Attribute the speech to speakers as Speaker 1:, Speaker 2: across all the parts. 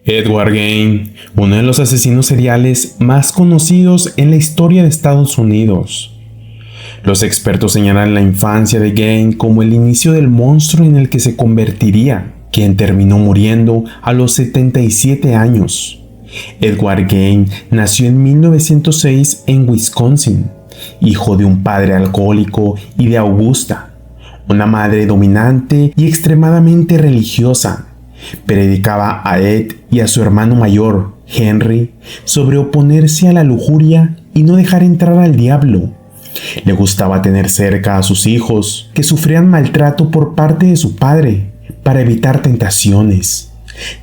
Speaker 1: Edward Gain, uno de los asesinos seriales más conocidos en la historia de Estados Unidos. Los expertos señalan la infancia de Gain como el inicio del monstruo en el que se convertiría, quien terminó muriendo a los 77 años. Edward Gain nació en 1906 en Wisconsin, hijo de un padre alcohólico y de Augusta, una madre dominante y extremadamente religiosa. Predicaba a Ed y a su hermano mayor, Henry, sobre oponerse a la lujuria y no dejar entrar al diablo. Le gustaba tener cerca a sus hijos, que sufrían maltrato por parte de su padre, para evitar tentaciones.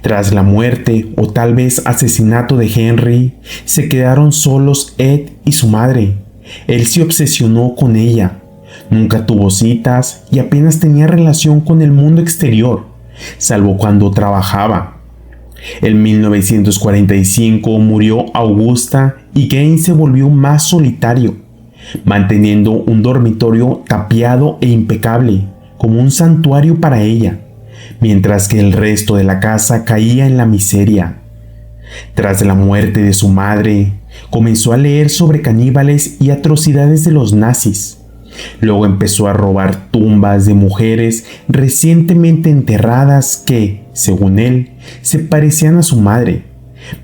Speaker 1: Tras la muerte o tal vez asesinato de Henry, se quedaron solos Ed y su madre. Él se obsesionó con ella. Nunca tuvo citas y apenas tenía relación con el mundo exterior, salvo cuando trabajaba. En 1945 murió Augusta y Gain se volvió más solitario, manteniendo un dormitorio tapiado e impecable, como un santuario para ella, mientras que el resto de la casa caía en la miseria. Tras la muerte de su madre, comenzó a leer sobre caníbales y atrocidades de los nazis. Luego empezó a robar tumbas de mujeres recientemente enterradas que, según él, se parecían a su madre,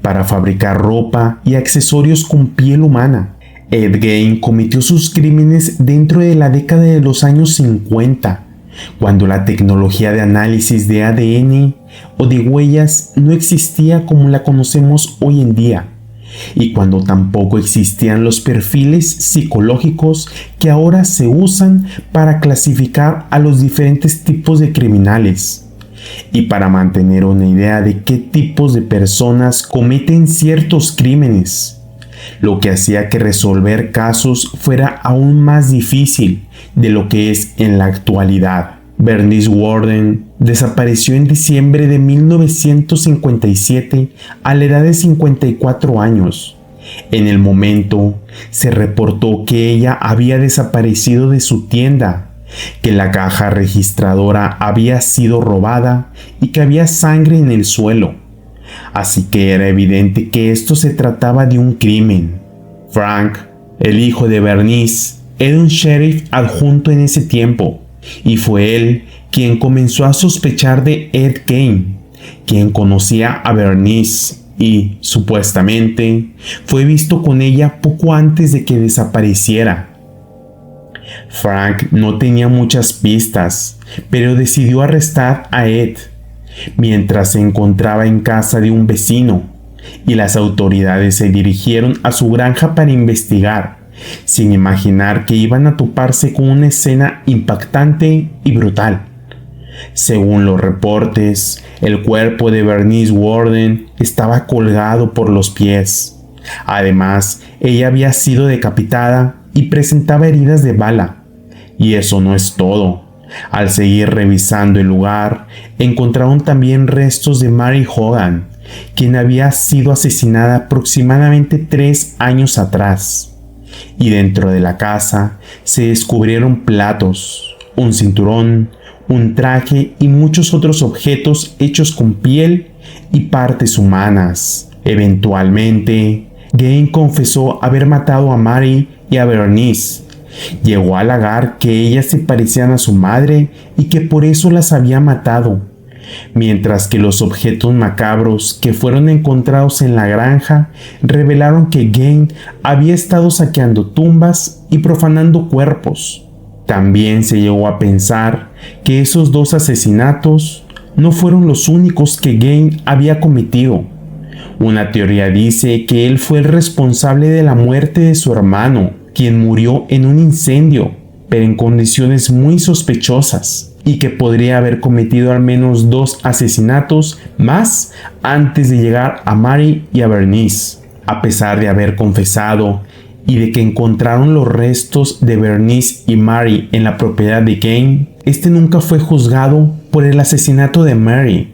Speaker 1: para fabricar ropa y accesorios con piel humana. Ed Gain cometió sus crímenes dentro de la década de los años 50, cuando la tecnología de análisis de ADN o de huellas no existía como la conocemos hoy en día, y cuando tampoco existían los perfiles psicológicos que ahora se usan para clasificar a los diferentes tipos de criminales, y para mantener una idea de qué tipos de personas cometen ciertos crímenes, lo que hacía que resolver casos fuera aún más difícil de lo que es en la actualidad. Bernice Worden desapareció en diciembre de 1957 a la edad de 54 años. En el momento, se reportó que ella había desaparecido de su tienda, que la caja registradora había sido robada y que había sangre en el suelo. Así que era evidente que esto se trataba de un crimen. Frank, el hijo de Bernice, era un sheriff adjunto en ese tiempo, y fue él quien comenzó a sospechar de Ed Gain, quien conocía a Bernice y, supuestamente, fue visto con ella poco antes de que desapareciera. Frank no tenía muchas pistas, pero decidió arrestar a Ed mientras se encontraba en casa de un vecino, y las autoridades se dirigieron a su granja para investigar, sin imaginar que iban a toparse con una escena impactante y brutal. Según los reportes, el cuerpo de Bernice Worden estaba colgado por los pies. Además, ella había sido decapitada y presentaba heridas de bala. Y eso no es todo. Al seguir revisando el lugar, encontraron también restos de Mary Hogan, quien había sido asesinada aproximadamente 3 años atrás. Y dentro de la casa se descubrieron platos, un cinturón, un traje y muchos otros objetos hechos con piel y partes humanas. Eventualmente, Gain confesó haber matado a Mary y a Bernice. Llegó a alegar que ellas se parecían a su madre y que por eso las había matado, mientras que los objetos macabros que fueron encontrados en la granja revelaron que Gain había estado saqueando tumbas y profanando cuerpos. También se llegó a pensar que esos 2 asesinatos no fueron los únicos que Gain había cometido. Una teoría dice que él fue el responsable de la muerte de su hermano, quien murió en un incendio, pero en condiciones muy sospechosas, y que podría haber cometido al menos 2 asesinatos más antes de llegar a Mary y a Bernice. A pesar de haber confesado y de que encontraron los restos de Bernice y Mary en la propiedad de Gain, este nunca fue juzgado por el asesinato de Mary.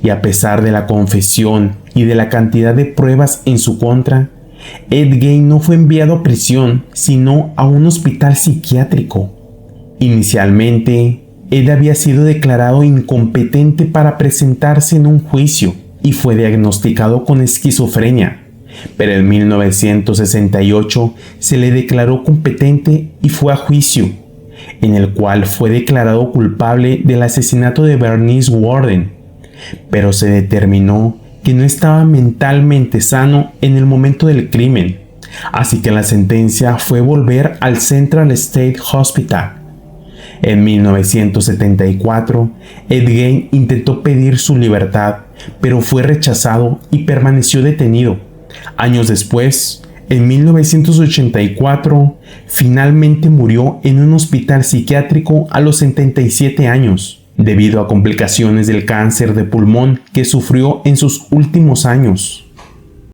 Speaker 1: Y a pesar de la confesión y de la cantidad de pruebas en su contra, Ed Gain no fue enviado a prisión, sino a un hospital psiquiátrico. Inicialmente, Ed había sido declarado incompetente para presentarse en un juicio, y fue diagnosticado con esquizofrenia, pero en 1968 se le declaró competente y fue a juicio, en el cual fue declarado culpable del asesinato de Bernice Worden, pero se determinó que no estaba mentalmente sano en el momento del crimen, así que la sentencia fue volver al Central State Hospital. En 1974, Ed Gein intentó pedir su libertad, pero fue rechazado y permaneció detenido. Años después, en 1984, finalmente murió en un hospital psiquiátrico a los 77 años, debido a complicaciones del cáncer de pulmón que sufrió en sus últimos años.